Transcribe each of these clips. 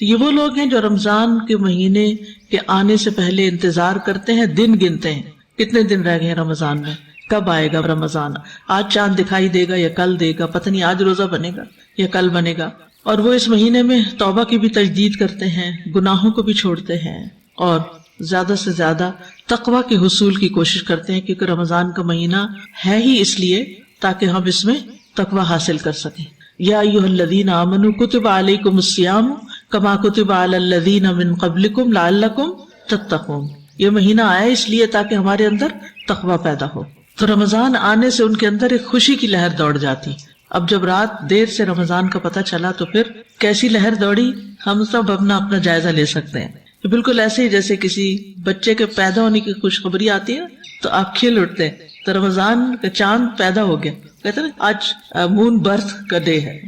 یہ وہ لوگ ہیں جو رمضان کے مہینے کے آنے سے پہلے انتظار کرتے ہیں، دن گنتے ہیں کتنے دن رہ گئے ہیں رمضان میں، کب آئے گا رمضان، آج چاند دکھائی دے گا یا کل دے گا، پتہ نہیں آج روزہ بنے گا یا کل بنے گا. اور وہ اس مہینے میں توبہ کی بھی تجدید کرتے ہیں، گناہوں کو بھی چھوڑتے ہیں اور زیادہ سے زیادہ تقوی کے حصول کی کوشش کرتے ہیں، کیونکہ رمضان کا مہینہ ہے ہی اس لیے تاکہ ہم اس میں تقوی حاصل کر سکیں. یا ایھا الذین آمنوا کتب علیکم الصیام کما کتب علی الذین من قبلکم لعلکم تتقون. یہ مہینہ آیا اس لیے تاکہ ہمارے اندر تقوی پیدا ہو. تو رمضان آنے سے ان کے اندر ایک خوشی کی لہر دوڑ جاتی. اب جب رات دیر سے رمضان کا پتہ چلا تو پھر کیسی لہر دوڑی، ہم سب اپنا جائزہ لے سکتے ہیں. بالکل ایسے ہی جیسے کسی بچے کے پیدا ہونے کی خوشخبری آتی ہے تو آپ کھل اٹھتے ہیں. تو رمضان کا چاند پیدا ہو گیا، کہتے ہیں آج مون برتھ کا ڈے ہے.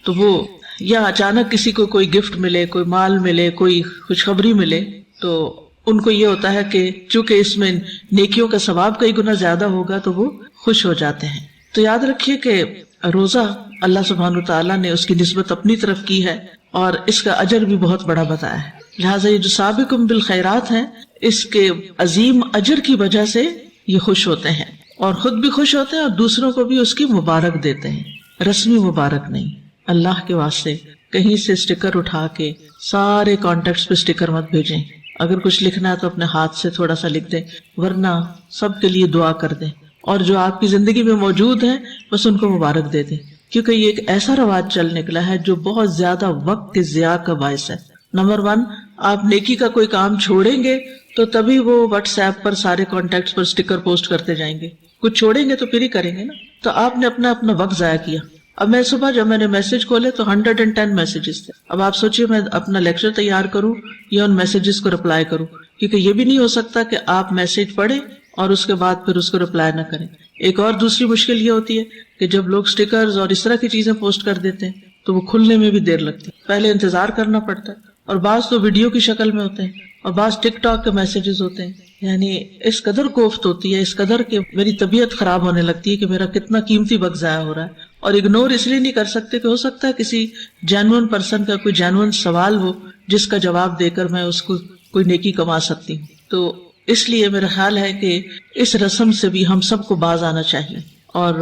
تو وہ یا اچانک کسی کو کوئی گفٹ ملے، کوئی مال ملے، کوئی خوشخبری ملے، تو ان کو یہ ہوتا ہے کہ چونکہ اس میں نیکیوں کا ثواب کئی گنا زیادہ ہوگا تو وہ خوش ہو جاتے ہیں. تو یاد رکھیے کہ روزہ اللہ سبحانہ تعالیٰ نے اس کی نسبت اپنی طرف کی ہے اور اس کا اجر بھی بہت بڑا بتایا ہے. لہٰذا یہ جو سابقون بالخیرات ہیں، اس کے عظیم اجر کی وجہ سے یہ خوش ہوتے ہیں اور خود بھی خوش ہوتے ہیں اور دوسروں کو بھی اس کی مبارک دیتے ہیں. رسمی مبارک نہیں، اللہ کے واسطے کہیں سے اسٹیکر اٹھا کے سارے کانٹیکٹس پہ اسٹیکر مت بھیجیں. اگر کچھ لکھنا ہے تو اپنے ہاتھ سے تھوڑا سا لکھ دیں، ورنہ سب کے لیے دعا کر دیں اور جو آپ کی زندگی میں موجود ہیں بس ان کو مبارک دے دیں. کیونکہ یہ ایک ایسا رواج چل نکلا ہے جو بہت زیادہ وقت کے ضیاع کا باعث ہے. نمبر 1، آپ نیکی کا کوئی کام چھوڑیں گے تو تبھی وہ واٹس ایپ پر سارے کانٹیکٹس پر اسٹیکر پوسٹ کرتے جائیں گے. کچھ چھوڑیں گے تو پھر ہی کریں گے نا. تو آپ نے اپنا وقت ضائع کیا. اب میں صبح جب میں نے میسج کھولے تو 110 میسیجز تھے. اب آپ سوچئے میں اپنا لیکچر تیار کروں یا ان میسیجز کو رپلائی کروں، کیونکہ یہ بھی نہیں ہو سکتا کہ آپ میسج پڑھیں اور اس کے بعد پھر اس کو رپلائی نہ کریں. ایک اور دوسری مشکل یہ ہوتی ہے کہ جب لوگ سٹیکرز اور اس طرح کی چیزیں پوسٹ کر دیتے ہیں تو وہ کھلنے میں بھی دیر لگتی ہے، پہلے انتظار کرنا پڑتا ہے. اور بعض تو ویڈیو کی شکل میں ہوتے ہیں اور بعض ٹک ٹاک کے میسیجز ہوتے ہیں. یعنی اس قدر کوفت ہوتی ہے، اس قدر کہ میری طبیعت خراب ہونے لگتی ہے کہ میرا کتنا قیمتی وقت ضائع ہو رہا ہے. اور اگنور اس لیے نہیں کر سکتے کہ ہو سکتا ہے کسی جینوئن پرسن کا کوئی جینوئن سوال ہو جس کا جواب دے کر میں اس کو کوئی نیکی کما سکتی ہوں. تو اس لیے میرا خیال ہے کہ اس رسم سے بھی ہم سب کو باز آنا چاہیے. اور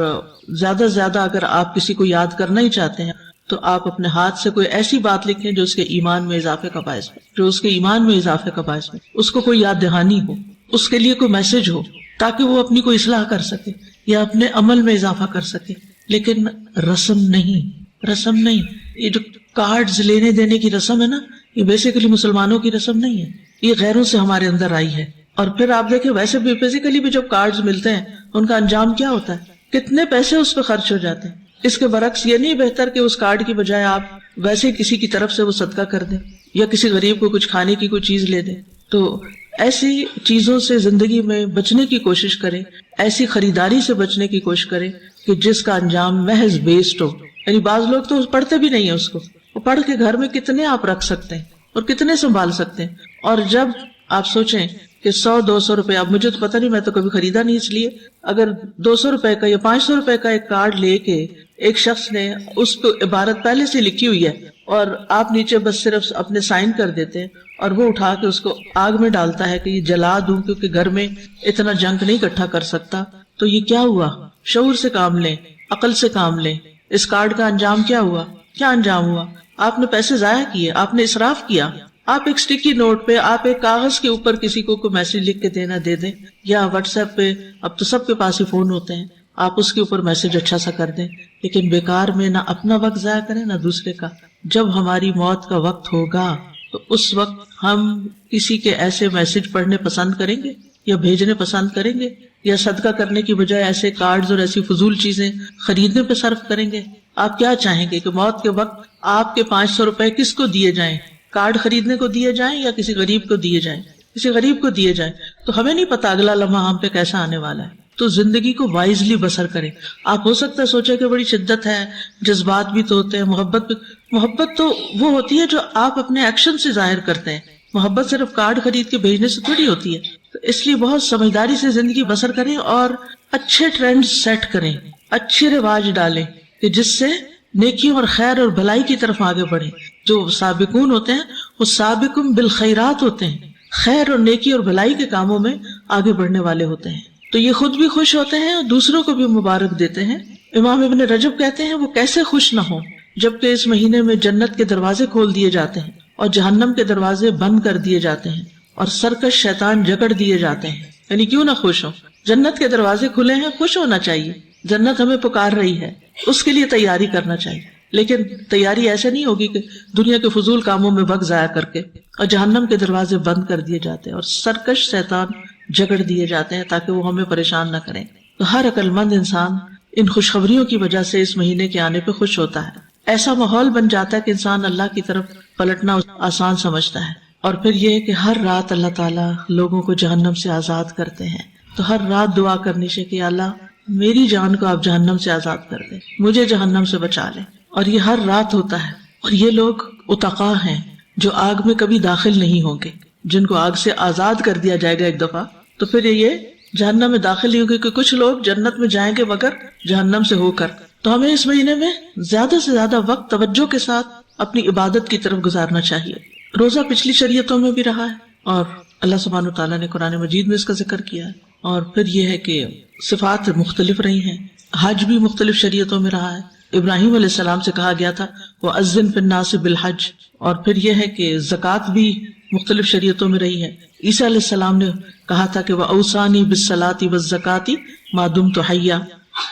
زیادہ سے زیادہ اگر آپ کسی کو یاد کرنا ہی چاہتے ہیں تو آپ اپنے ہاتھ سے کوئی ایسی بات لکھیں جو اس کے ایمان میں اضافے کا باعث ہو، جو اس کے ایمان میں اضافے کا باعث ہو. اس کو کوئی یاد دہانی ہو، اس کے لیے کوئی میسج ہو تاکہ وہ اپنی کوئی اصلاح کر سکے یا اپنے عمل میں اضافہ کر سکے. لیکن رسم نہیں. یہ جو کارڈز لینے دینے کی رسم ہے نا، یہ بیسیکلی مسلمانوں کی رسم نہیں ہے، یہ غیروں سے ہمارے اندر آئی ہے. اور پھر آپ دیکھیں ویسے بھی فزیکلی بھی جب کارڈز ملتے ہیں ان کا انجام کیا ہوتا ہے، کتنے پیسے اس پہ خرچ ہو جاتے ہیں. اس کے برعکس یہ نہیں بہتر کہ اس کارڈ کی بجائے آپ ویسے کسی کی طرف سے وہ صدقہ کر دیں یا کسی غریب کو کچھ کھانے کی کوئی چیز لے دیں. تو ایسی چیزوں سے زندگی میں بچنے کی کوشش کریں، ایسی خریداری سے بچنے کی کوشش کریں کہ جس کا انجام محض ویسٹ ہو. یعنی بعض لوگ تو پڑھتے بھی نہیں ہیں اس کو، وہ پڑھ کے گھر میں کتنے آپ رکھ سکتے ہیں اور کتنے سنبھال سکتے ہیں. اور جب آپ سوچیں کہ 100-200 روپے، اب مجھے تو پتہ نہیں، میں تو کبھی خریدا نہیں، اس لیے اگر 200 روپے کا یا 500 روپے کا ایک کارڈ لے کے ایک شخص نے اس کو عبارت پہلے سے لکھی ہوئی ہے اور آپ نیچے بس صرف اپنے سائن کر دیتے ہیں اور وہ اٹھا کے اس کو آگ میں ڈالتا ہے کہ یہ جلا دوں کیونکہ گھر میں اتنا جنک نہیں اکٹھا کر سکتا، تو یہ کیا ہوا؟ شعور سے کام لیں، عقل سے کام لیں. اس کارڈ کا انجام کیا ہوا؟ کیا انجام ہوا؟ آپ نے پیسے ضائع کیے، آپ نے اسراف کیا. آپ ایک اسٹیکی نوٹ پہ، آپ ایک کاغذ کے اوپر کسی کو کوئی میسج لکھ کے دینا دے دیں، یا واٹس ایپ پہ، اب تو سب کے پاس ہی فون ہوتے ہیں، آپ اس کے اوپر میسج اچھا سا کر دیں. لیکن بیکار میں نہ اپنا وقت ضائع کریں نہ دوسرے کا. جب ہماری موت کا وقت ہوگا تو اس وقت ہم کسی کے ایسے میسج پڑھنے پسند کریں گے یا بھیجنے پسند کریں گے، یا صدقہ کرنے کی بجائے ایسے کارڈز اور ایسی فضول چیزیں خریدنے پہ صرف کریں گے؟ آپ کیا چاہیں گے کہ موت کے وقت آپ کے 500 روپے کس کو دیے جائیں؟ کارڈ خریدنے کو دیے جائیں یا کسی غریب کو دیے جائیں؟ کسی غریب کو دیے جائیں. تو ہمیں نہیں پتا اگلا لمحہ ہم پہ کیسا آنے والا ہے. تو زندگی کو وائزلی بسر کریں. آپ ہو سکتا ہے سوچے کہ بڑی شدت ہے، جذبات بھی تو ہوتے ہیں، محبت تو وہ ہوتی ہے جو آپ اپنے ایکشن سے ظاہر کرتے ہیں. محبت صرف کارڈ خرید کے بھیجنے سے تھوڑی ہوتی ہے. تو اس لیے بہت سمجھداری سے زندگی بسر کریں اور اچھے ٹرینڈ سیٹ کریں، اچھے رواج ڈالیں کہ جس سے نیکیوں اور خیر اور بھلائی کی طرف آگے بڑھیں. جو سابقون ہوتے ہیں وہ سابقون بالخیرات ہوتے ہیں، خیر اور نیکی اور بھلائی کے کاموں میں آگے بڑھنے والے ہوتے ہیں، تو یہ خود بھی خوش ہوتے ہیں اور دوسروں کو بھی مبارک دیتے ہیں۔ امام ابن رجب کہتے ہیں وہ کیسے خوش نہ ہوں جبکہ اس مہینے میں جنت کے دروازے کھول دیے جاتے ہیں اور جہنم کے دروازے بند کر دیے جاتے ہیں اور سرکش شیطان جکڑ دیے جاتے ہیں، یعنی کیوں نہ خوش ہوں؟ جنت کے دروازے کھلے ہیں، خوش ہونا چاہیے، جنت ہمیں پکار رہی ہے، اس کے لیے تیاری کرنا چاہیے، لیکن تیاری ایسے نہیں ہوگی کہ دنیا کے فضول کاموں میں وقت ضائع کر کے، اور جہنم کے دروازے بند کر دیے جاتے ہیں اور سرکش شیطان جکڑ دیے جاتے ہیں تاکہ وہ ہمیں پریشان نہ کریں۔ تو ہر عقل مند انسان ان خوشخبریوں کی وجہ سے اس مہینے کے آنے پہ خوش ہوتا ہے۔ ایسا ماحول بن جاتا ہے کہ انسان اللہ کی طرف پلٹنا آسان سمجھتا ہے۔ اور پھر یہ کہ ہر رات اللہ تعالیٰ لوگوں کو جہنم سے آزاد کرتے ہیں، تو ہر رات دعا کرنی چاہیے کہ اللہ میری جان کو آپ جہنم سے آزاد کر دیں، مجھے جہنم سے بچا لیں۔ اور یہ ہر رات ہوتا ہے، اور یہ لوگ اتقا ہیں جو آگ میں کبھی داخل نہیں ہوں گے، جن کو آگ سے آزاد کر دیا جائے گا ایک دفعہ، تو پھر یہ جہنم میں داخل نہیں ہوگے، کہ کچھ لوگ جنت میں جائیں گے مگر جہنم سے ہو کر۔ تو ہمیں اس مہینے میں زیادہ سے زیادہ وقت توجہ کے ساتھ اپنی عبادت کی طرف گزارنا چاہیے۔ روزہ پچھلی شریعتوں میں بھی رہا ہے اور اللہ سبحانہ وتعالیٰ نے قرآن مجید میں اس کا ذکر کیا ہے، اور پھر یہ ہے کہ صفات مختلف رہی ہیں، حج بھی مختلف شریعتوں میں رہا ہے۔ ابراہیم علیہ السلام سے کہا گیا تھا وَأَذِّن فِي النَّاسِ بِالْحَجِّ، اور پھر یہ ہے کہ زکوٰۃ بھی مختلف شریعتوں میں رہی ہے۔ عیسیٰ علیہ السلام نے کہا تھا کہ وَأَوْصَانِي بِالصَّلَاةِ وَالزَّكَاةِ مَا دُمْتُ حَيًّا۔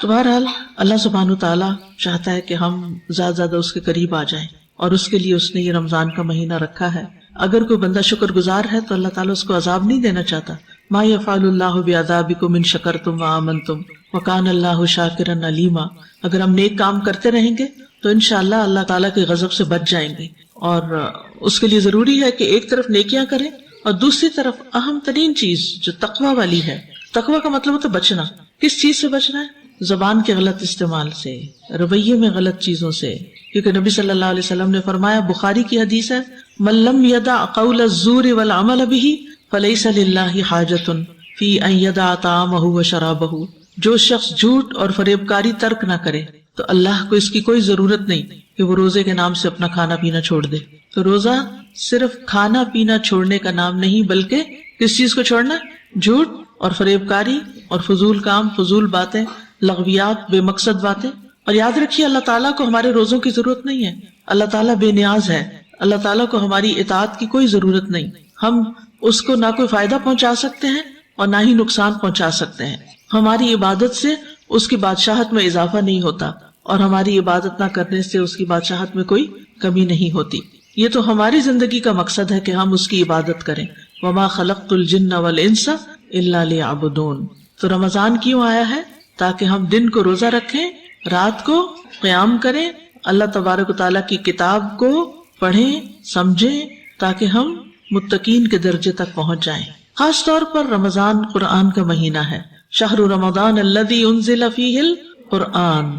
تو بہرحال اللہ سبحانہ وتعالیٰ چاہتا ہے کہ ہم زیادہ زیادہ اس کے قریب آ جائیں، اور اس کے لیے اس نے یہ رمضان کا مہینہ رکھا ہے۔ اگر کوئی بندہ شکر گزار ہے تو اللہ تعالیٰ اس کو عذاب نہیں دینا چاہتا۔ ما یفعل اللہ بعذابکم ان شکرتم وآمنتم وکان اللہ شاکرا علیما۔ اگر ہم نیک کام کرتے رہیں گے تو انشاءاللہ اللہ تعالیٰ کے غضب سے بچ جائیں گے، اور اس کے لیے ضروری ہے کہ ایک طرف نیکیاں کریں اور دوسری طرف اہم ترین چیز جو تقوی والی ہے۔ تقوی کا مطلب ہوتا ہے بچنا۔ کس چیز سے بچنا ہے؟ زبان کے غلط استعمال سے، رویے میں غلط چیزوں سے، کیونکہ نبی صلی اللہ علیہ وسلم نے فرمایا، بخاری کی حدیث ہے، من لم يدع قول الزور والعمل به فليس لله حاجة في ان يدع طعامه وشرابه۔ جو شخص جھوٹ اور فریب کاری ترک نہ کرے تو اللہ کو اس کی کوئی ضرورت نہیں کہ وہ روزے کے نام سے اپنا کھانا پینا چھوڑ دے۔ تو روزہ صرف کھانا پینا چھوڑنے کا نام نہیں، بلکہ کس چیز کو چھوڑنا؟ جھوٹ اور فریب کاری اور فضول کام، فضول باتیں، لغویات، بے مقصد باتیں۔ اور یاد رکھیے اللہ تعالیٰ کو ہمارے روزوں کی ضرورت نہیں ہے، اللہ تعالیٰ بے نیاز ہے، اللہ تعالیٰ کو ہماری اطاعت کی کوئی ضرورت نہیں۔ ہم اس کو نہ کوئی فائدہ پہنچا سکتے ہیں اور نہ ہی نقصان پہنچا سکتے ہیں۔ ہماری عبادت سے اس کی بادشاہت میں اضافہ نہیں ہوتا، اور ہماری عبادت نہ کرنے سے اس کی بادشاہت میں کوئی کمی نہیں ہوتی۔ یہ تو ہماری زندگی کا مقصد ہے کہ ہم اس کی عبادت کریں۔ وما خلقت الجن والانس الا لیعبدون۔ تو رمضان کیوں آیا ہے؟ تاکہ ہم دن کو روزہ رکھیں، رات کو قیام کریں، اللہ تبارک و تعالیٰ کی کتاب کو پڑھیں، سمجھیں، تاکہ ہم متقین کے درجے تک پہنچ جائیں۔ خاص طور پر رمضان قرآن کا مہینہ ہے۔ شہر رمضان الذی انزل فیہ القرآن۔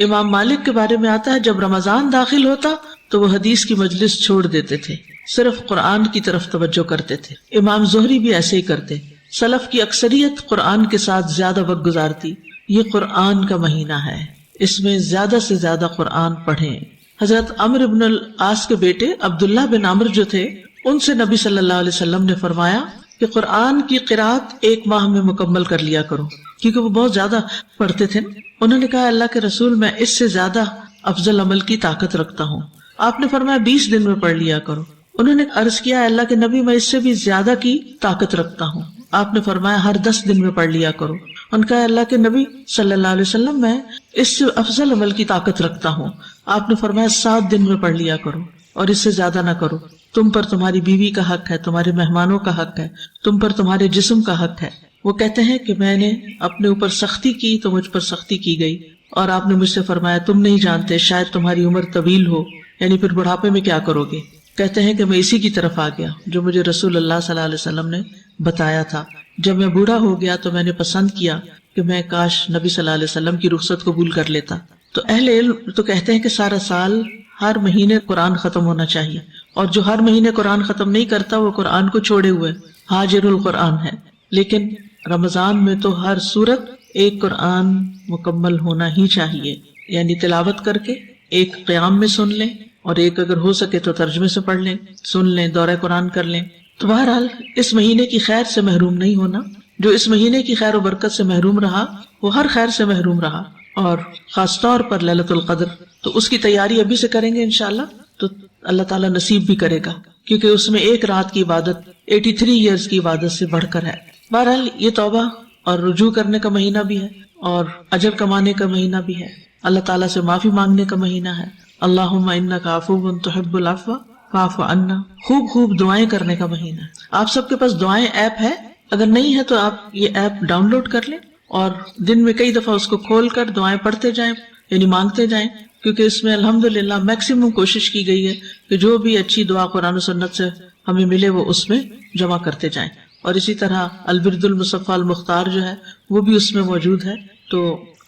امام مالک کے بارے میں آتا ہے جب رمضان داخل ہوتا تو وہ حدیث کی مجلس چھوڑ دیتے تھے، صرف قرآن کی طرف توجہ کرتے تھے۔ امام زہری بھی ایسے ہی کرتے۔ سلف کی اکثریت قرآن کے ساتھ زیادہ وقت گزارتی۔ یہ قرآن کا مہینہ ہے، اس میں زیادہ سے زیادہ قرآن پڑھیں۔ حضرت عمرو بن العاص کے بیٹے عبداللہ بن عمرو جو تھے، ان سے نبی صلی اللہ علیہ وسلم نے فرمایا کہ قرآن کی قرأت 1 ماہ میں مکمل کر لیا کرو، کیونکہ وہ بہت زیادہ پڑھتے تھے۔ انہوں نے کہا اللہ کے رسول میں اس سے زیادہ افضل عمل کی طاقت رکھتا ہوں۔ آپ نے فرمایا 20 دن میں پڑھ لیا کرو۔ انہوں نے عرض کیا اللہ کے نبی میں اس سے بھی زیادہ کی طاقت رکھتا ہوں۔ آپ نے فرمایا ہر 10 دن میں پڑھ لیا کرو۔ ان کا اللہ کے نبی صلی اللہ علیہ وسلم میں اس سے افضل عمل کی طاقت رکھتا ہوں۔ آپ نے فرمایا 7 دن میں پڑھ لیا کرو اور اس سے زیادہ نہ کرو۔ تم پر تمہاری بیوی کا حق ہے، تمہارے مہمانوں کا حق ہے، تم پر تمہارے جسم کا حق ہے۔ وہ کہتے ہیں کہ میں نے اپنے اوپر سختی کی تو مجھ پر سختی کی گئی، اور آپ نے مجھ سے فرمایا تم نہیں جانتے شاید تمہاری عمر طویل ہو، یعنی پھر بڑھاپے میں کیا کرو گے۔ کہتے ہیں کہ میں اسی کی طرف آ گیا جو مجھے رسول اللہ صلی اللہ علیہ وسلم نے بتایا تھا۔ جب میں بوڑھا ہو گیا تو میں نے پسند کیا کہ میں کاش نبی صلی اللہ علیہ وسلم کی رخصت قبول کر لیتا۔ تو اہل علم تو کہتے ہیں کہ سارا سال ہر مہینے قرآن ختم ہونا چاہیے، اور جو ہر مہینے قرآن ختم نہیں کرتا وہ قرآن کو چھوڑے ہوئے حاجر القرآن ہے۔ لیکن رمضان میں تو ہر سورت ایک قرآن مکمل ہونا ہی چاہیے، یعنی تلاوت کر کے ایک قیام میں سن لیں اور ایک اگر ہو سکے تو ترجمے سے پڑھ لیں، سن لیں، دورہ قرآن کر لیں. تو بہرحال اس مہینے کی خیر سے محروم نہیں ہونا. جو اس مہینے کی خیر و برکت سے محروم رہا وہ ہر خیر سے محروم رہا، اور خاص طور پر لیلۃ القدر تو اس کی تیاری ابھی سے کریں گے انشاءاللہ تو اللہ تعالیٰ نصیب بھی کرے گا، کیونکہ اس میں ایک رات کی عبادت 83 ایئرز کی عبادت سے بڑھ کر ہے. بہرحال یہ توبہ اور رجوع کرنے کا مہینہ بھی ہے اور اجر کمانے کا مہینہ بھی ہے، اللہ تعالیٰ سے معافی مانگنے کا مہینہ ہے. اللہم انک عفو تحب العفو فاعف عنا، خوب دعائیں کرنے کا مہینہ ہے. آپ سب کے پاس دعائیں ایپ ہے، اگر نہیں ہے تو آپ یہ ایپ ڈاؤن لوڈ کر لیں اور دن میں کئی دفعہ اس کو کھول کر دعائیں پڑھتے جائیں، یعنی مانگتے جائیں، کیونکہ اس میں الحمدللہ میکسیمم کوشش کی گئی ہے کہ جو بھی اچھی دعا قرآن و سنت سے ہمیں ملے وہ اس میں جمع کرتے جائیں. اور اسی طرح البرد المصفى المختار جو ہے وہ بھی اس میں موجود ہے. تو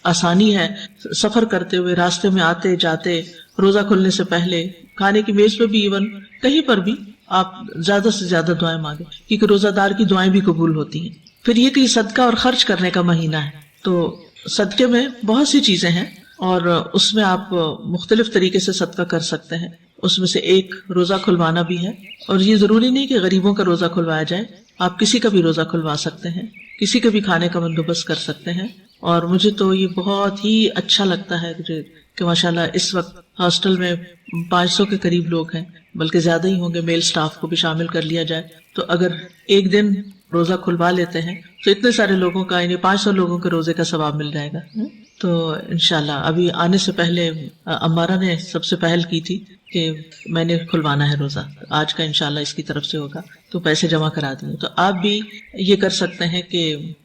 آسانی ہے سفر کرتے ہوئے، راستے میں آتے جاتے، روزہ کھلنے سے پہلے، کھانے کی میز پہ بھی، ایون کہیں پر بھی آپ زیادہ سے زیادہ دعائیں مانگیں، کیونکہ روزہ دار کی دعائیں بھی قبول ہوتی ہیں. پھر یہ کہ یہ صدقہ اور خرچ کرنے کا مہینہ ہے، تو صدقے میں بہت سی چیزیں ہیں اور اس میں آپ مختلف طریقے سے صدقہ کر سکتے ہیں. اس میں سے ایک روزہ کھلوانا بھی ہے، اور یہ ضروری نہیں کہ غریبوں کا روزہ کھلوایا جائے، آپ کسی کا بھی روزہ کھلوا سکتے ہیں، کسی کے بھی کھانے کا بندوبست کر سکتے ہیں. اور مجھے تو یہ بہت ہی اچھا لگتا ہے کہ ماشاءاللہ اس وقت ہاسٹل میں 500 کے قریب لوگ ہیں، بلکہ زیادہ ہی ہوں گے، میل سٹاف کو بھی شامل کر لیا جائے تو اگر ایک دن روزہ کھلوا لیتے ہیں تو اتنے سارے لوگوں کا، یعنی 500 لوگوں کے روزے کا ثواب مل جائے گا. تو انشاءاللہ ابھی آنے سے پہلے امارہ نے سب سے پہل کی تھی کہ میں نے کھلوانا ہے روزہ، آج کا انشاءاللہ اس کی طرف سے ہوگا، تو پیسے جمع کرا دیے. تو آپ بھی یہ کر سکتے ہیں کہ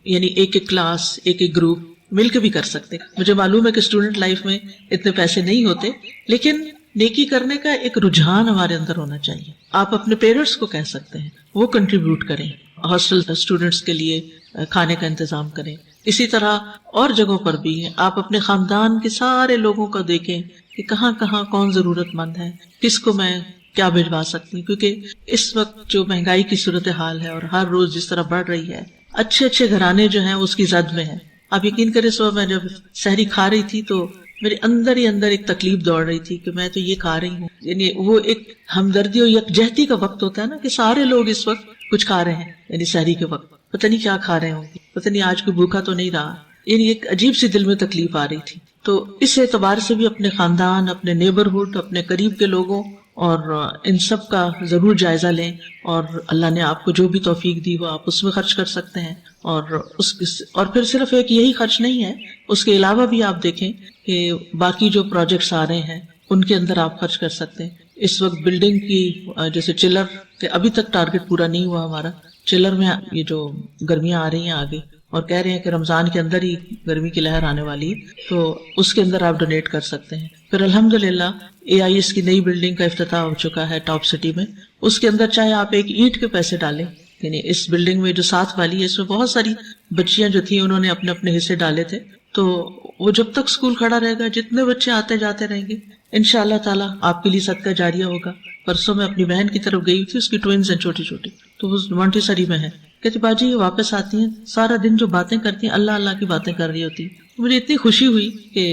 یعنی ایک ایک کلاس، ایک ایک گروپ مل کے بھی کر سکتے. مجھے معلوم ہے کہ اسٹوڈنٹ لائف میں اتنے پیسے نہیں ہوتے، لیکن نیکی کرنے کا ایک رجحان ہمارے اندر ہونا چاہیے. آپ اپنے پیرنٹس کو کہہ سکتے ہیں وہ کنٹریبیوٹ کریں، ہاسٹل اسٹوڈنٹس کے لیے کھانے کا انتظام کریں. اسی طرح اور جگہوں پر بھی آپ اپنے خاندان کے سارے لوگوں کو دیکھیں کہ کہاں کہاں کون ضرورت مند ہے، کس کو میں کیا بھجوا سکتی ہوں. کیونکہ اس وقت جو مہنگائی کی صورتحال ہے اور ہر روز جس طرح بڑھ رہی ہے، اچھے اچھے گھرانے جو ہیں اس کی زد میں ہے. آپ یقین کریں صبح میں جب سحری کھا رہی تھی تو میرے اندر ہی اندر ایک تکلیف دوڑ رہی تھی کہ میں تو یہ کھا رہی ہوں. یعنی وہ ایک ہمدردی اور یکجہتی کا وقت ہوتا ہے نا، کہ سارے لوگ اس وقت کچھ کھا رہے ہیں، یعنی سحری کے وقت پتہ نہیں کیا کھا رہے ہوں گے، پتہ نہیں آج کوئی بھوکا تو نہیں رہا. یعنی ایک عجیب سی دل میں تکلیف آ رہی تھی. تو اس اعتبار سے بھی اپنے خاندان، اپنے نیبرہڈ، اپنے قریب کے لوگوں اور ان سب کا ضرور جائزہ لیں، اور اللہ نے آپ کو جو بھی توفیق دی ہو آپ اس میں خرچ کر سکتے ہیں. اور پھر صرف ایک یہی خرچ نہیں ہے، اس کے علاوہ بھی آپ دیکھیں کہ باقی جو پروجیکٹس آ رہے ہیں ان کے اندر آپ خرچ کر سکتے ہیں. اس وقت بلڈنگ کی جیسے چلر کے ابھی تک ٹارگٹ پورا نہیں ہوا ہمارا، چلر میں یہ جو گرمیاں آ رہی ہیں آگے، اور کہہ رہے ہیں کہ رمضان کے اندر ہی گرمی کی لہر آنے والی ہے، تو اس کے اندر آپ ڈونیٹ کر سکتے ہیں. پھر الحمدللہ AIS کی نئی بلڈنگ کا افتتاح ہو چکا ہے ٹاپ سٹی میں. اس کے اندر چاہے آپ ایک اینٹ کے پیسے ڈالیں، یعنی اس بلڈنگ میں جو ساتھ والی ہے اس میں بہت ساری بچیاں جو تھیں انہوں نے اپنے اپنے حصے ڈالے تھے، تو وہ جب تک اسکول کھڑا رہے گا، جتنے بچے آتے جاتے رہیں گے، انشاءاللہ تعالیٰ آپ کے لیے صدقہ جاریہ ہوگا. پرسوں میں اپنی بہن کی طرف گئی تھی، اس کی ٹوئنز ہیں چھوٹی چھوٹی، تو وہ مونٹیسری میں ہے. کہتی باجی یہ واپس آتی ہیں سارا دن جو باتیں کرتی ہیں اللہ اللہ کی باتیں کر رہی ہوتی. مجھے اتنی خوشی ہوئی کہ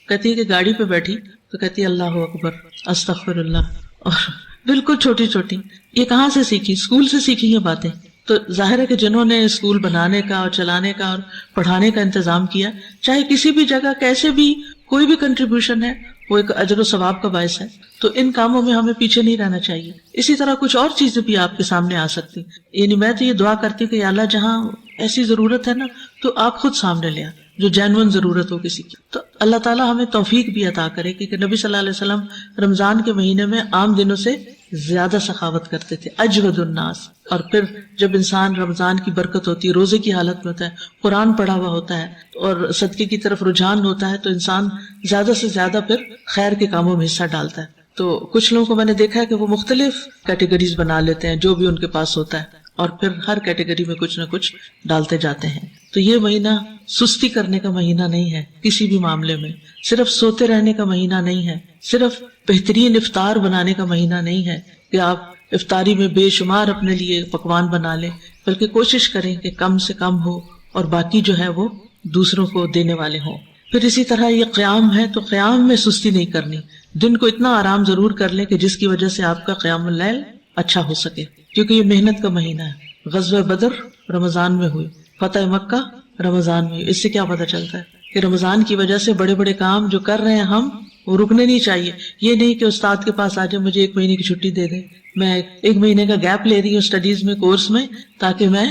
کہتی ہے کہ گاڑی پہ بیٹھی تو کہتی اللہ اکبر استغفر اللہ، اور بالکل چھوٹی چھوٹی. یہ کہاں سے سیکھی؟ اسکول سے سیکھی یہ باتیں. تو ظاہر ہے کہ جنہوں نے اسکول بنانے کا اور چلانے کا اور پڑھانے کا انتظام کیا، چاہے کسی بھی جگہ کیسے بھی کوئی بھی کنٹریبیوشن ہے وہ ایک اجر و ثواب کا باعث ہے. تو ان کاموں میں ہمیں پیچھے نہیں رہنا چاہیے. اسی طرح کچھ اور چیزیں بھی آپ کے سامنے آ سکتی. یعنی میں تو یہ دعا کرتی ہوں کہ یا اللہ جہاں ایسی ضرورت ہے نا تو آپ خود سامنے لے آ، جو جینون ضرورت ہو کسی کی. تو اللہ تعالیٰ ہمیں توفیق بھی عطا کرے کہ نبی صلی اللہ علیہ وسلم رمضان کے مہینے میں عام دنوں سے زیادہ سخاوت کرتے تھے، اجود الناس. اور پھر جب انسان رمضان کی برکت ہوتی ہے، روزے کی حالت میں ہوتا ہے، قرآن پڑھا ہوا ہوتا ہے اور صدقے کی طرف رجحان ہوتا ہے، تو انسان زیادہ سے زیادہ پھر خیر کے کاموں میں حصہ ڈالتا ہے. تو کچھ لوگوں کو میں نے دیکھا ہے کہ وہ مختلف کیٹیگریز بنا لیتے ہیں جو بھی ان کے پاس ہوتا ہے، اور پھر ہر کیٹیگری میں کچھ نہ کچھ ڈالتے جاتے ہیں. تو یہ مہینہ سستی کرنے کا مہینہ نہیں ہے کسی بھی معاملے میں، صرف سوتے رہنے کا مہینہ نہیں ہے، صرف بہترین افطار بنانے کا مہینہ نہیں ہے کہ آپ افطاری میں بے شمار اپنے لیے پکوان بنا لیں، بلکہ کوشش کریں کہ کم سے کم ہو اور باقی جو ہے وہ دوسروں کو دینے والے ہوں. پھر اسی طرح یہ قیام ہے تو قیام میں سستی نہیں کرنی، دن کو اتنا آرام ضرور کر لیں کہ جس کی وجہ سے آپ کا قیام اللیل اچھا ہو سکے، کیونکہ یہ محنت کا مہینہ ہے۔ غزوہ بدر رمضان میں ہوئی، فتح مکہ رمضان میں ہوئی۔ اس سے کیا پتہ چلتا ہے کہ رمضان کی وجہ سے بڑے بڑے کام جو کر رہے ہیں ہم، وہ رکنے نہیں چاہیے۔ یہ نہیں کہ استاد کے پاس آ جائے مجھے 1 مہینے کی چھٹی دے دیں، میں 1 مہینے کا گیپ لے رہی ہوں اسٹڈیز میں، کورس میں، تاکہ میں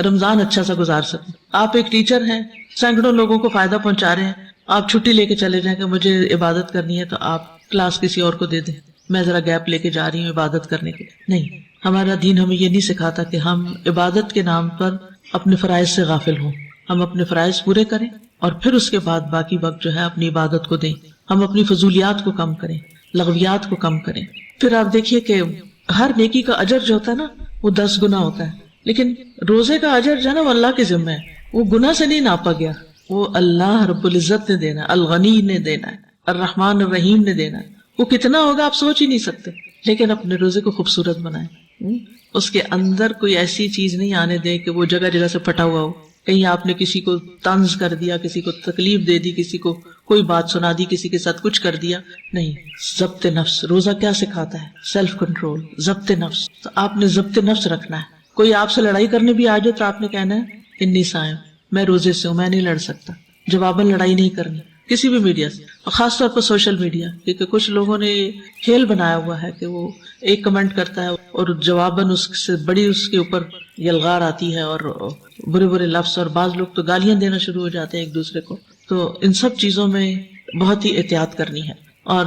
رمضان اچھا سا گزار سکوں۔ آپ ایک ٹیچر ہیں، سینکڑوں لوگوں کو فائدہ پہنچا رہے ہیں، آپ چھٹی لے کے چلے جائیں کہ مجھے عبادت کرنی ہے تو آپ کلاس کسی اور کو دے دیں، میں ذرا گیپ لے کے جا رہی ہوں عبادت کرنے کے۔ نہیں، ہمارا دین ہمیں یہ نہیں سکھاتا کہ ہم عبادت کے نام پر اپنے فرائض سے غافل ہوں۔ ہم اپنے فرائض پورے کریں اور پھر اس کے بعد باقی وقت جو ہے اپنی عبادت کو دیں۔ ہم اپنی فضولیات کو کم کریں، لغویات کو کم کریں۔ پھر آپ دیکھیے کہ ہر نیکی کا اجر جو ہوتا ہے نا وہ 10 گنا ہوتا ہے، لیکن روزے کا اجر جو ہے نا وہ اللہ کے ذمہ ہے، وہ گناہ سے نہیں ناپا گیا، وہ اللہ رب العزت نے دینا ہے، الغنی نے دینا ہے، الرحمن الرحیم نے دینا ہے۔ وہ کتنا ہوگا آپ سوچ ہی نہیں سکتے، لیکن اپنے روزے کو خوبصورت بنائیں، اس کے اندر کوئی ایسی چیز نہیں آنے دیں کہ وہ جگہ جگہ سے پھٹا ہوا ہو، کہیں آپ نے کسی کو طنز کر دیا، کسی کو تکلیف دے دی، کسی کو کوئی بات سنا دی، کسی کے ساتھ کچھ کر دیا۔ نہیں، ضبط نفس روزہ کیا سکھاتا ہے؟ سیلف کنٹرول، ضبط نفس۔ تو آپ نے ضبط نفس رکھنا ہے۔ کوئی آپ سے لڑائی کرنے بھی آ جائے تو آپ نے کہنا ہے انی صائم، میں روزے سے ہوں، میں نہیں لڑ سکتا۔ جواباً لڑائی نہیں کرنی کسی بھی میڈیا سے، اور خاص طور پر سوشل میڈیا، کیونکہ کچھ لوگوں نے کھیل بنایا ہوا ہے کہ وہ ایک کمنٹ کرتا ہے اور جواباً اس سے بڑی اس کے اوپر یلغار آتی ہے اور برے برے لفظ، اور بعض لوگ تو گالیاں دینا شروع ہو جاتے ہیں ایک دوسرے کو۔ تو ان سب چیزوں میں بہت ہی احتیاط کرنی ہے۔ اور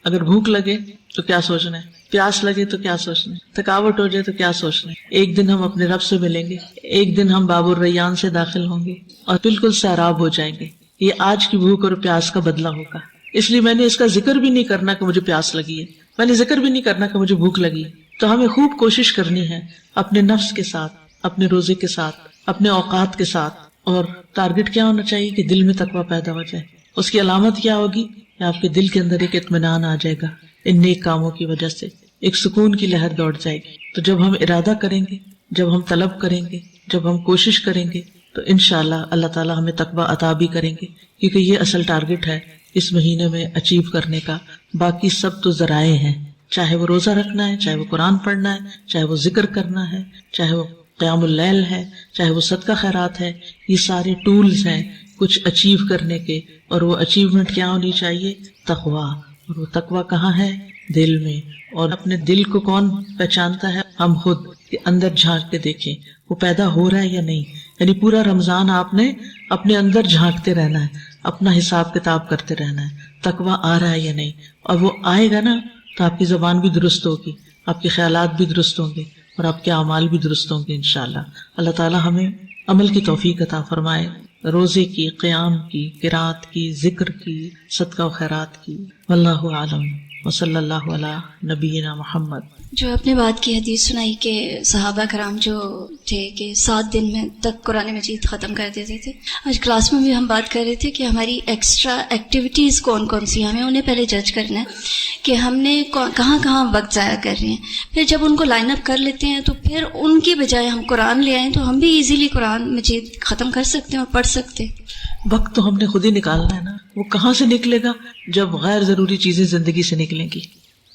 اگر بھوک لگے تو کیا سوچنا ہے، پیاس لگے تو کیا سوچنا ہے، تھکاوٹ ہو جائے تو کیا سوچنا ہے۔ ایک دن ہم اپنے رب سے ملیں گے، ایک دن ہم باب الریان سے داخل ہوں گے اور بالکل سیراب ہو جائیں گے۔ یہ آج کی بھوک اور پیاس کا بدلہ ہوگا۔ اس لیے میں نے اس کا ذکر بھی نہیں کرنا کہ مجھے پیاس لگی ہے، میں نے ذکر بھی نہیں کرنا کہ مجھے بھوک لگی ہے۔ تو ہمیں خوب کوشش کرنی ہے اپنے نفس کے ساتھ، اپنے روزے کے ساتھ، اپنے اوقات کے ساتھ۔ اور ٹارگٹ کیا ہونا چاہیے کہ دل میں تقویٰ پیدا ہو جائے۔ اس کی علامت کیا ہوگی کہ آپ کے دل کے اندر ایک اطمینان آ جائے گا، ان نیک کاموں کی وجہ سے ایک سکون کی لہر دوڑ جائے گی۔ تو جب ہم ارادہ کریں گے، جب ہم طلب کریں گے، جب ہم کوشش کریں گے، تو انشاءاللہ اللہ تعالیٰ ہمیں تقویٰ عطا بھی کریں گے، کیونکہ یہ اصل ٹارگٹ ہے اس مہینے میں اچیو کرنے کا۔ باقی سب تو ذرائع ہیں، چاہے وہ روزہ رکھنا ہے، چاہے وہ قرآن پڑھنا ہے، چاہے وہ ذکر کرنا ہے، چاہے وہ قیام اللیل ہے، چاہے وہ صدقہ خیرات ہے، یہ سارے ٹولز ہیں کچھ اچیو کرنے کے۔ اور وہ اچیومنٹ کیا ہونی چاہیے؟ تقویٰ۔ اور وہ تقویٰ کہاں ہے؟ دل میں۔ اور اپنے دل کو کون پہچانتا ہے؟ ہم خود، کہ اندر جھانک کے دیکھیں وہ پیدا ہو رہا ہے یا نہیں۔ یعنی پورا رمضان آپ نے اپنے اندر جھانکتے رہنا ہے، اپنا حساب کتاب کرتے رہنا ہے، تقویٰ آ رہا ہے یا نہیں۔ اور وہ آئے گا نا تو آپ کی زبان بھی درست ہوگی، آپ کے خیالات بھی درست ہوں گے، اور آپ کے اعمال بھی درست ہوں گے انشاءاللہ۔ اللہ تعالیٰ ہمیں عمل کی توفیق عطا فرمائے، روزے کی، قیام کی، قرات کی، ذکر کی، صدقہ و خیرات کی۔ واللہ اعلم، وصلی اللہ علی نبینا محمد۔ جو آپ نے بات کی، حدیث سنائی کہ صحابہ کرام جو تھے کہ 7 دن میں تک قرآن مجید ختم کر دیتے تھے، آج کلاس میں بھی ہم بات کر رہے تھے کہ ہماری ایکسٹرا ایکٹیویٹیز کون کون سی ہیں، ہمیں انہیں پہلے جج کرنا ہے کہ ہم نے کہاں کہاں وقت ضائع کر رہے ہیں۔ پھر جب ان کو لائن اپ کر لیتے ہیں تو پھر ان کی بجائے ہم قرآن لے آئیں تو ہم بھی ایزیلی قرآن مجید ختم کر سکتے ہیں اور پڑھ سکتے ہیں۔ وقت تو ہم نے خود ہی نکالنا ہے نا، وہ کہاں سے نکلے گا جب غیر ضروری چیزیں زندگی سے نکلیں گی۔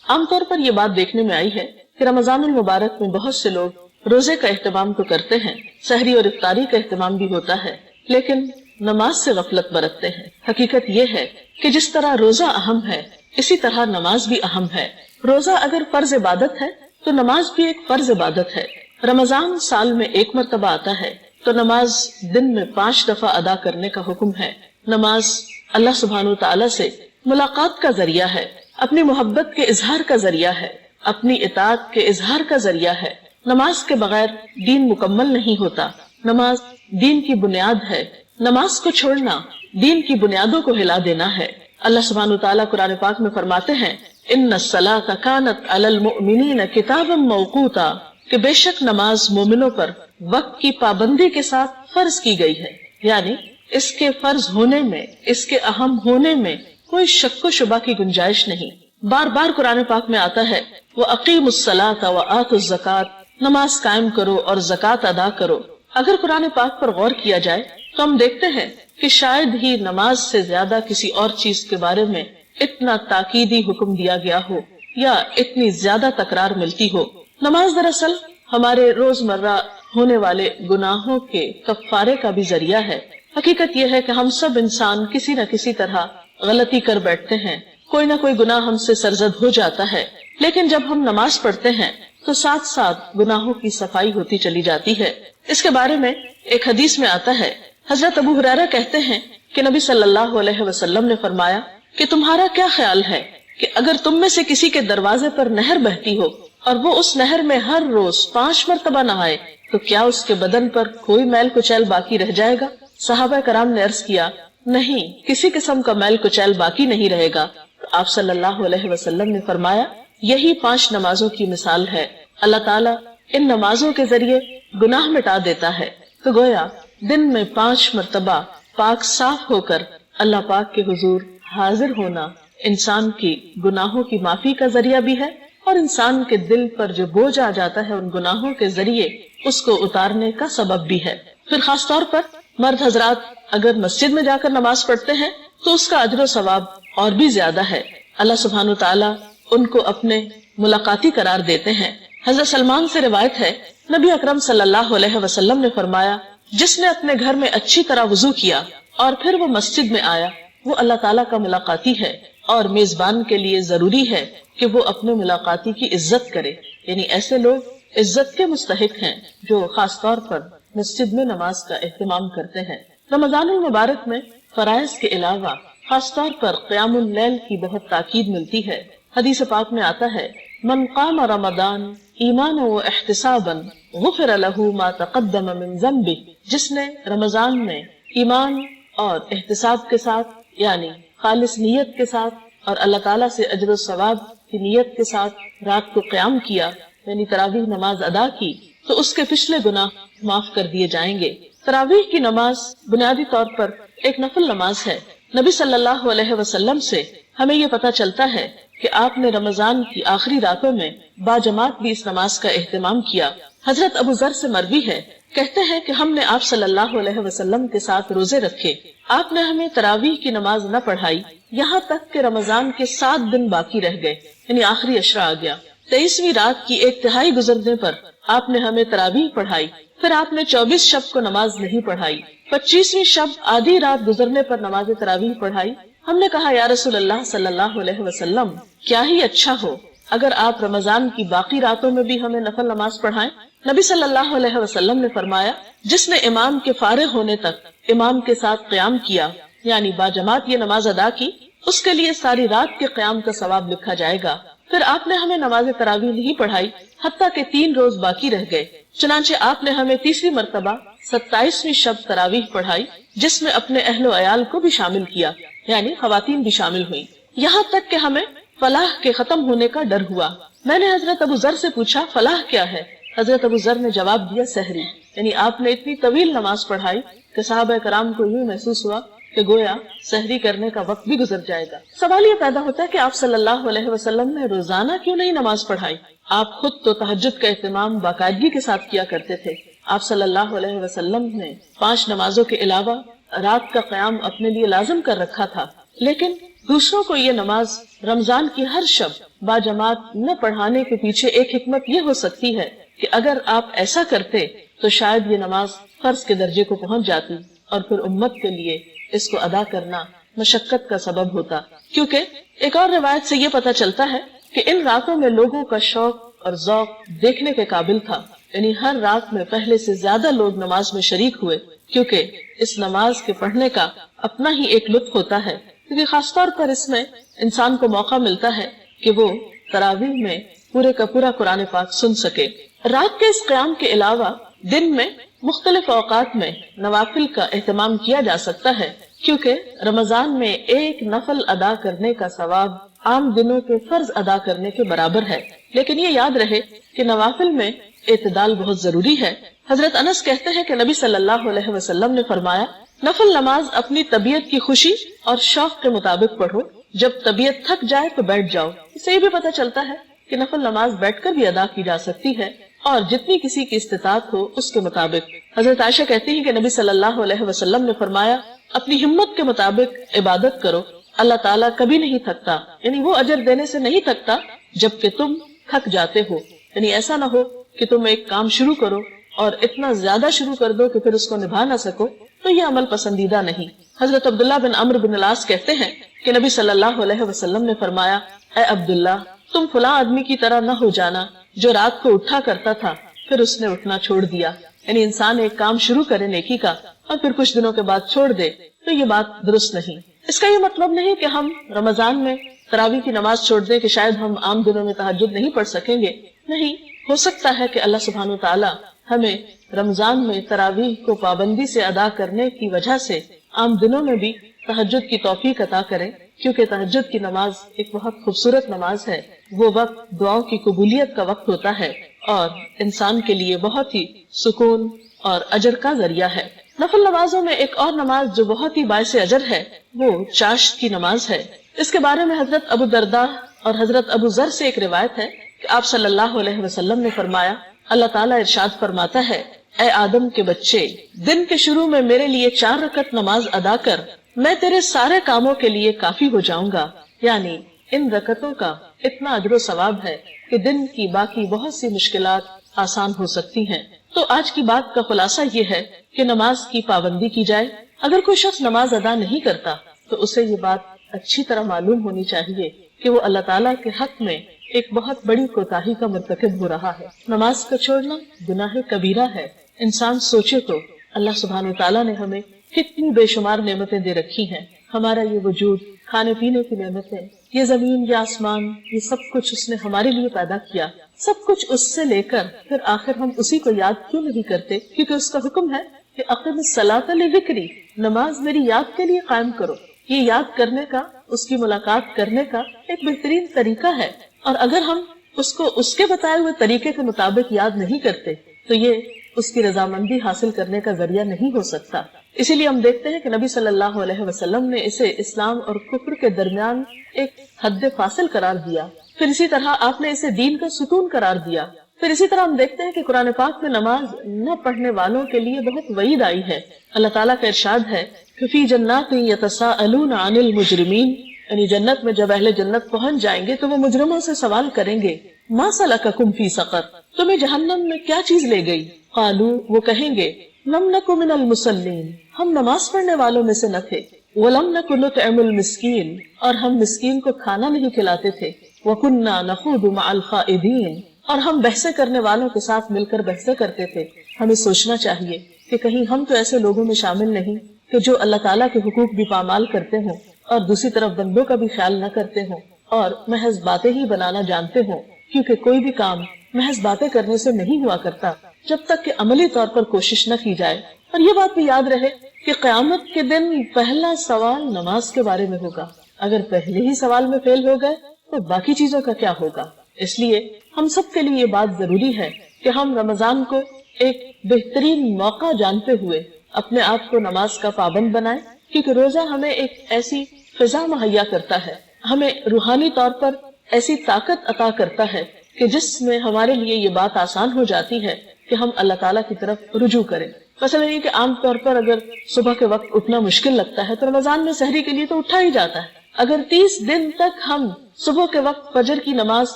عام طور پر یہ بات دیکھنے میں آئی ہے کہ رمضان المبارک میں بہت سے لوگ روزے کا اہتمام تو کرتے ہیں، سحری اور افطاری کا اہتمام بھی ہوتا ہے، لیکن نماز سے غفلت برتتے ہیں۔ حقیقت یہ ہے کہ جس طرح روزہ اہم ہے، اسی طرح نماز بھی اہم ہے۔ روزہ اگر فرض عبادت ہے تو نماز بھی ایک فرض عبادت ہے۔ رمضان سال میں 1 مرتبہ آتا ہے تو نماز دن میں 5 دفعہ ادا کرنے کا حکم ہے۔ نماز اللہ سبحانہ وتعالی سے ملاقات کا ذریعہ ہے، اپنی محبت کے اظہار کا ذریعہ ہے، اپنی اطاعت کے اظہار کا ذریعہ ہے۔ نماز کے بغیر دین مکمل نہیں ہوتا۔ نماز دین کی بنیاد ہے۔ نماز کو چھوڑنا دین کی بنیادوں کو ہلا دینا ہے۔ اللہ سبحانہ وتعالیٰ قرآن پاک میں فرماتے ہیں ان الصلاۃ کانت علی المؤمنین کتابا موقوتا، کہ بے شک نماز مومنوں پر وقت کی پابندی کے ساتھ فرض کی گئی ہے، یعنی اس کے فرض ہونے میں، اس کے اہم ہونے میں کوئی شک و شبہ کی گنجائش نہیں۔ بار بار قرآن پاک میں آتا ہے وَأَقِيمُوا الصَّلَاةَ وَآتُوا الزَّكَاةَ، نماز قائم کرو اور زکوٰۃ ادا کرو۔ اگر قرآن پاک پر غور کیا جائے تو ہم دیکھتے ہیں کہ شاید ہی نماز سے زیادہ کسی اور چیز کے بارے میں اتنا تاکیدی حکم دیا گیا ہو یا اتنی زیادہ تکرار ملتی ہو۔ نماز دراصل ہمارے روزمرہ ہونے والے گناہوں کے کفارے کا بھی ذریعہ ہے۔ حقیقت یہ ہے کہ ہم سب انسان کسی نہ کسی طرح غلطی کر بیٹھتے ہیں، کوئی نہ کوئی گناہ ہم سے سرزد ہو جاتا ہے، لیکن جب ہم نماز پڑھتے ہیں تو ساتھ ساتھ گناہوں کی صفائی ہوتی چلی جاتی ہے۔ اس کے بارے میں ایک حدیث میں آتا ہے، حضرت ابو ہریرہ کہتے ہیں کہ نبی صلی اللہ علیہ وسلم نے فرمایا کہ تمہارا کیا خیال ہے کہ اگر تم میں سے کسی کے دروازے پر نہر بہتی ہو اور وہ اس نہر میں ہر روز 5 مرتبہ نہائے تو کیا اس کے بدن پر کوئی میل کچیل باقی رہ جائے گا؟ صحابہ کرام نے عرض کیا، نہیں، کسی قسم کا میل کچیل باقی نہیں رہے گا۔ تو آپ صلی اللہ علیہ وسلم نے فرمایا، یہی 5 نمازوں کی مثال ہے، اللہ تعالیٰ ان نمازوں کے ذریعے گناہ مٹا دیتا ہے۔ تو گویا دن میں 5 مرتبہ پاک صاف ہو کر اللہ پاک کے حضور حاضر ہونا انسان کی گناہوں کی معافی کا ذریعہ بھی ہے، اور انسان کے دل پر جو بوجھ آ جاتا ہے ان گناہوں کے ذریعے اس کو اتارنے کا سبب بھی ہے۔ پھر خاص طور پر مرد حضرات اگر مسجد میں جا کر نماز پڑھتے ہیں تو اس کا اجر و ثواب اور بھی زیادہ ہے۔ اللہ سبحانہ وتعالی ان کو اپنے ملاقاتی قرار دیتے ہیں۔ حضرت سلمان سے روایت ہے، نبی اکرم صلی اللہ علیہ وسلم نے فرمایا، جس نے اپنے گھر میں اچھی طرح وضو کیا اور پھر وہ مسجد میں آیا وہ اللہ تعالیٰ کا ملاقاتی ہے، اور میزبان کے لیے ضروری ہے کہ وہ اپنے ملاقاتی کی عزت کرے، یعنی ایسے لوگ عزت کے مستحق ہیں جو خاص طور پر مسجد میں نماز کا اہتمام کرتے ہیں۔ رمضان المبارک میں فرائض کے علاوہ خاص طور پر قیام اللیل کی بہت تاکید ملتی ہے۔ حدیث پاک میں آتا ہے، من قام رمضان ایمانا و احتسابا غفر له ما تقدم من ذنبه، جس نے رمضان میں ایمان اور احتساب کے ساتھ یعنی خالص نیت کے ساتھ اور اللہ تعالیٰ سے اجر و ثواب کی نیت کے ساتھ رات کو قیام کیا یعنی تراویح نماز ادا کی تو اس کے پچھلے گناہ معاف کر دیے جائیں گے۔ تراویح کی نماز بنیادی طور پر ایک نفل نماز ہے۔ نبی صلی اللہ علیہ وسلم سے ہمیں یہ پتہ چلتا ہے کہ آپ نے رمضان کی آخری راتوں میں باجماعت بھی اس نماز کا اہتمام کیا۔ حضرت ابو ذر سے مروی ہے، کہتے ہیں کہ ہم نے آپ صلی اللہ علیہ وسلم کے ساتھ روزے رکھے، آپ نے ہمیں تراویح کی نماز نہ پڑھائی یہاں تک کہ رمضان کے 7 دن باقی رہ گئے، یعنی آخری عشرہ آ گیا۔ 23ویں رات کی 1/3 گزرنے پر آپ نے ہمیں تراویح پڑھائی، پھر آپ نے 24 شب کو نماز نہیں پڑھائی، 25ویں شب آدھی رات گزرنے پر نماز تراویح پڑھائی۔ ہم نے کہا، یا رسول اللہ صلی اللہ علیہ وسلم، کیا ہی اچھا ہو اگر آپ رمضان کی باقی راتوں میں بھی ہمیں نفل نماز پڑھائیں۔ نبی صلی اللہ علیہ وسلم نے فرمایا، جس نے امام کے فارغ ہونے تک امام کے ساتھ قیام کیا یعنی باجماعت یہ نماز ادا کی، اس کے لیے ساری رات کے قیام کا ثواب لکھا جائے گا۔ پھر آپ نے ہمیں نماز تراویح نہیں پڑھائی حتیٰ کہ 3 روز باقی رہ گئے، چنانچہ آپ نے ہمیں 30ویں مرتبہ 27ویں شب تراویح پڑھائی، جس میں اپنے اہل و عیال کو بھی شامل کیا یعنی خواتین بھی شامل ہوئیں، یہاں تک کہ ہمیں فلاح کے ختم ہونے کا ڈر ہوا۔ میں نے حضرت ابو ذر سے پوچھا، فلاح کیا ہے؟ حضرت ابو ذر نے جواب دیا، سحری، یعنی آپ نے اتنی طویل نماز پڑھائی کہ صحابہ کرام کو یوں محسوس ہوا کہ گویا سحری کرنے کا وقت بھی گزر جائے گا۔ سوال یہ پیدا ہوتا ہے کہ آپ صلی اللہ علیہ وسلم نے روزانہ کیوں نہیں نماز پڑھائی؟ آپ خود تو تہجد کا اہتمام باقاعدگی کے ساتھ کیا کرتے تھے۔ آپ صلی اللہ علیہ وسلم نے 5 نمازوں کے علاوہ رات کا قیام اپنے لیے لازم کر رکھا تھا، لیکن دوسروں کو یہ نماز رمضان کی ہر شب باجماعت نہ پڑھانے کے پیچھے ایک حکمت یہ ہو سکتی ہے کہ اگر آپ ایسا کرتے تو شاید یہ نماز فرض کے درجے کو پہنچ جاتی اور پھر امت کے لیے اس کو ادا کرنا مشقت کا سبب ہوتا، کیونکہ ایک اور روایت سے یہ پتہ چلتا ہے کہ ان راتوں میں لوگوں کا شوق اور ذوق دیکھنے کے قابل تھا، یعنی ہر رات میں پہلے سے زیادہ لوگ نماز میں شریک ہوئے، کیونکہ اس نماز کے پڑھنے کا اپنا ہی ایک لطف ہوتا ہے، کیونکہ خاص طور پر اس میں انسان کو موقع ملتا ہے کہ وہ تراویح میں پورے کا پورا قرآن پاک سن سکے۔ رات کے اس قیام کے علاوہ دن میں مختلف اوقات میں نوافل کا اہتمام کیا جا سکتا ہے، کیونکہ رمضان میں ایک نفل ادا کرنے کا ثواب عام دنوں کے فرض ادا کرنے کے برابر ہے، لیکن یہ یاد رہے کہ نوافل میں اعتدال بہت ضروری ہے۔ حضرت انس کہتے ہیں کہ نبی صلی اللہ علیہ وسلم نے فرمایا، نفل نماز اپنی طبیعت کی خوشی اور شوق کے مطابق پڑھو، جب طبیعت تھک جائے تو بیٹھ جاؤ۔ اس سے یہ بھی پتہ چلتا ہے کہ نفل نماز بیٹھ کر بھی ادا کی جا سکتی ہے، اور جتنی کسی کی استطاعت ہو اس کے مطابق. حضرت عائشہ کہتی ہیں کہ نبی صلی اللہ علیہ وسلم نے فرمایا اپنی ہمت کے مطابق عبادت کرو, اللہ تعالیٰ کبھی نہیں تھکتا, یعنی وہ اجر دینے سے نہیں تھکتا جبکہ تم تھک جاتے ہو. یعنی ایسا نہ ہو کہ تم ایک کام شروع کرو اور اتنا زیادہ شروع کر دو کہ پھر اس کو نبھا نہ سکو, تو یہ عمل پسندیدہ نہیں. حضرت عبداللہ بن عمرو بن العاص کہتے ہیں کہ نبی صلی اللہ علیہ وسلم نے فرمایا اے عبداللہ تم فلاں آدمی کی طرح نہ ہو جانا جو رات کو اٹھا کرتا تھا پھر اس نے اٹھنا چھوڑ دیا. یعنی انسان ایک کام شروع کرے نیکی کا اور پھر کچھ دنوں کے بعد چھوڑ دے تو یہ بات درست نہیں. اس کا یہ مطلب نہیں کہ ہم رمضان میں تراویح کی نماز چھوڑ دیں کہ شاید ہم عام دنوں میں تہجد نہیں پڑھ سکیں گے. نہیں, ہو سکتا ہے کہ اللہ سبحانہ وتعالی ہمیں رمضان میں تراویح کو پابندی سے ادا کرنے کی وجہ سے عام دنوں میں بھی تہجد کی توفیق عطا کرے, کیونکہ تہجد کی نماز ایک بہت خوبصورت نماز ہے. وہ وقت دعاؤں کی قبولیت کا وقت ہوتا ہے اور انسان کے لیے بہت ہی سکون اور اجر کا ذریعہ ہے. نفل نمازوں میں ایک اور نماز جو بہت ہی باعث اجر ہے وہ چاشت کی نماز ہے. اس کے بارے میں حضرت ابو درداء اور حضرت ابو ذر سے ایک روایت ہے کہ آپ صلی اللہ علیہ وسلم نے فرمایا اللہ تعالیٰ ارشاد فرماتا ہے اے آدم کے بچے, دن کے شروع میں میرے لیے 4 رکعت نماز ادا کر, میں تیرے سارے کاموں کے لیے کافی ہو جاؤں گا. یعنی ان رکعتوں کا اتنا اجر و ثواب ہے کہ دن کی باقی بہت سی مشکلات آسان ہو سکتی ہیں. تو آج کی بات کا خلاصہ یہ ہے کہ نماز کی پابندی کی جائے. اگر کوئی شخص نماز ادا نہیں کرتا تو اسے یہ بات اچھی طرح معلوم ہونی چاہیے کہ وہ اللہ تعالیٰ کے حق میں ایک بہت بڑی کوتاہی کا مرتکب ہو رہا ہے. نماز کا چھوڑنا گناہ کبیرہ ہے. انسان سوچے تو اللہ سبحانہ وتعالیٰ نے ہمیں کتنی بے شمار نعمتیں دے رکھی ہیں. ہمارا یہ وجود, کھانے پینے کی نعمتیں, یہ زمین, یہ آسمان, یہ سب کچھ اس نے ہمارے لیے پیدا کیا. سب کچھ اس سے لے کر پھر آخر ہم اسی کو یاد کیوں نہیں کرتے؟ کیونکہ اس کا حکم ہے کہ اقم الصلاۃ لذکری, نماز میری یاد کے لیے قائم کرو. یہ یاد کرنے کا, اس کی ملاقات کرنے کا ایک بہترین طریقہ ہے. اور اگر ہم اس کو اس کے بتائے ہوئے طریقے کے مطابق یاد نہیں کرتے تو یہ اس کی رضامندی حاصل کرنے کا ذریعہ نہیں ہو سکتا. اسی لیے ہم دیکھتے ہیں کہ نبی صلی اللہ علیہ وسلم نے اسے اسلام اور کفر کے درمیان ایک حد فاصل قرار دیا. پھر اسی طرح آپ نے اسے دین کا ستون قرار دیا. پھر اسی طرح ہم دیکھتے ہیں کہ قرآن پاک میں نماز نہ پڑھنے والوں کے لیے بہت وعید آئی ہے. اللہ تعالیٰ کا ارشاد ہے فی جنات یتساءلون عن المجرمین, یعنی جنت میں جب اہل جنت پہنچ جائیں گے تو وہ مجرموں سے سوال کریں گے ما سلککم فی سقر, تمہیں جہنم میں کیا چیز لے گئی؟ قالوا, وہ کہیں گے لم نک من المصلین, ہم نماز پڑھنے والوں میں سے نہ تھے. ولم نک نطعم المسکین, اور ہم مسکین کو کھانا نہیں کھلاتے تھے. وکننا نخوض مع الخائضین, اور ہم بحثیں کرنے والوں کے ساتھ مل کر بحثیں کرتے تھے. ہمیں سوچنا چاہیے کہ کہیں ہم تو ایسے لوگوں میں شامل نہیں کہ جو اللہ تعالیٰ کے حقوق بھی پامال کرتے ہوں اور دوسری طرف بندوں کا بھی خیال نہ کرتے ہوں اور محض باتیں ہی بنانا جانتے ہوں. کیونکہ کوئی بھی کام محض باتیں کرنے سے نہیں ہوا کرتا جب تک کہ عملی طور پر کوشش نہ کی جائے. اور یہ بات بھی یاد رہے کہ قیامت کے دن پہلا سوال نماز کے بارے میں ہوگا. اگر پہلے ہی سوال میں فیل ہو گئے تو باقی چیزوں کا کیا ہوگا؟ اس لیے ہم سب کے لیے یہ بات ضروری ہے کہ ہم رمضان کو ایک بہترین موقع جانتے ہوئے اپنے آپ کو نماز کا پابند بنائیں. کیونکہ روزہ ہمیں ایک ایسی فضا مہیا کرتا ہے, ہمیں روحانی طور پر ایسی طاقت عطا کرتا ہے کہ جس میں ہمارے لیے یہ بات آسان ہو جاتی ہے کہ ہم اللہ تعالیٰ کی طرف رجوع کریں. مثلا یہ کہ عام طور پر اگر صبح کے وقت اٹھنا مشکل لگتا ہے تو رمضان میں سحری کے لیے تو اٹھا ہی جاتا ہے. اگر 30 دن تک ہم صبح کے وقت فجر کی نماز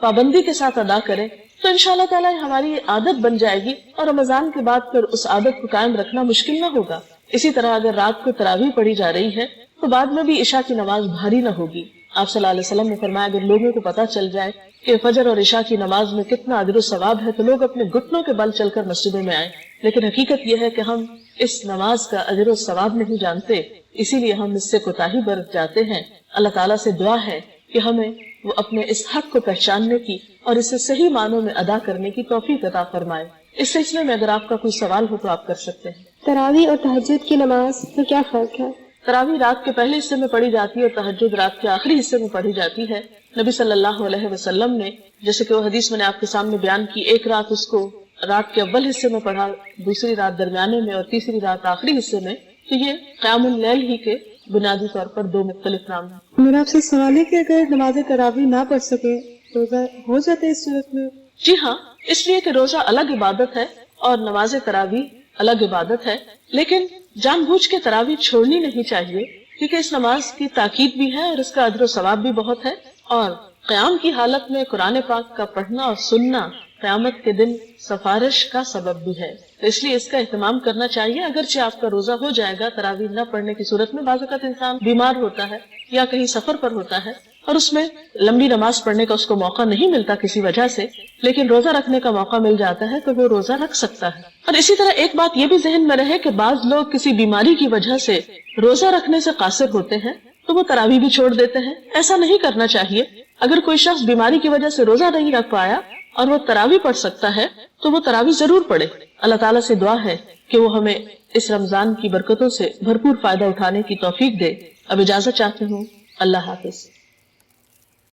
پابندی کے ساتھ ادا کریں تو انشاءاللہ تعالیٰ ہماری عادت بن جائے گی اور رمضان کے بعد پھر اس عادت کو قائم رکھنا مشکل نہ ہوگا. اسی طرح اگر رات کو تراویح پڑھی جا رہی ہے تو بعد میں بھی عشاء کی نماز بھاری نہ ہوگی. آپ صلی اللہ علیہ وسلم نے فرمایا اگر لوگوں کو پتا چل جائے کہ فجر اور عشاء کی نماز میں کتنا اجر و ثواب ہے تو لوگ اپنے گھٹنوں کے بل چل کر مسجدوں میں آئیں. لیکن حقیقت یہ ہے کہ ہم اس نماز کا اجر و ثواب نہیں جانتے, اسی لیے ہم اس سے کوتاہی برت جاتے ہیں. اللہ تعالیٰ سے دعا ہے کہ ہمیں وہ اپنے اس حق کو پہچاننے کی اور اسے صحیح معنوں میں ادا کرنے کی توفیق عطا فرمائے. اس سلسلے میں اگر آپ کا کوئی سوال ہو تو آپ کر سکتے ہیں. تراویح اور تہجد کی نماز میں کیا فرق ہے؟ تراویح رات کے پہلے حصے میں پڑھی جاتی ہے اور تہجد رات کے آخری حصے میں پڑھی جاتی ہے. نبی صلی اللہ علیہ وسلم نے جیسے کہ وہ حدیث میں نے آپ کے سامنے بیان کی, ایک رات اس کو رات کے اول حصے میں پڑھا, دوسری رات درمیانے میں اور تیسری رات آخری حصے میں. تو یہ قیام اللیل ہی کے بنیادی طور پر 2 مختلف نام ہیں. میرا آپ سے سوال ہے کہ اگر نماز تراویح نہ پڑھ سکے تو ہو جاتا ہے اس صورت میں؟ جی ہاں, اس لیے کہ روزہ الگ عبادت ہے اور نماز تراویح الگ عبادت ہے، لیکن جان بوجھ کے تراویح چھوڑنی نہیں چاہیے، کیونکہ اس نماز کی تاکید بھی ہے اور اس کا اجر و ثواب بھی بہت ہے، اور قیام کی حالت میں قرآن پاک کا پڑھنا اور سننا قیامت کے دن سفارش کا سبب بھی ہے، تو اس لیے اس کا اہتمام کرنا چاہیے۔ اگرچہ آپ کا روزہ ہو جائے گا تراویح نہ پڑھنے کی صورت میں، بعض اوقات انسان بیمار ہوتا ہے یا کہیں سفر پر ہوتا ہے اور اس میں لمبی نماز پڑھنے کا اس کو موقع نہیں ملتا کسی وجہ سے، لیکن روزہ رکھنے کا موقع مل جاتا ہے تو وہ روزہ رکھ سکتا ہے۔ اور اسی طرح ایک بات یہ بھی ذہن میں رہے کہ بعض لوگ کسی بیماری کی وجہ سے روزہ رکھنے سے قاصر ہوتے ہیں تو وہ تراویح بھی چھوڑ دیتے ہیں، ایسا نہیں کرنا چاہیے۔ اگر کوئی شخص بیماری کی وجہ سے روزہ نہیں رکھ پایا اور وہ تراویح پڑھ سکتا ہے تو وہ تراویح ضرور پڑھے۔ اللہ تعالیٰ سے دعا ہے کہ وہ ہمیں اس رمضان کی برکتوں سے بھرپور فائدہ اٹھانے کی توفیق دے۔ اب اجازت چاہتی ہوں، اللہ حافظ۔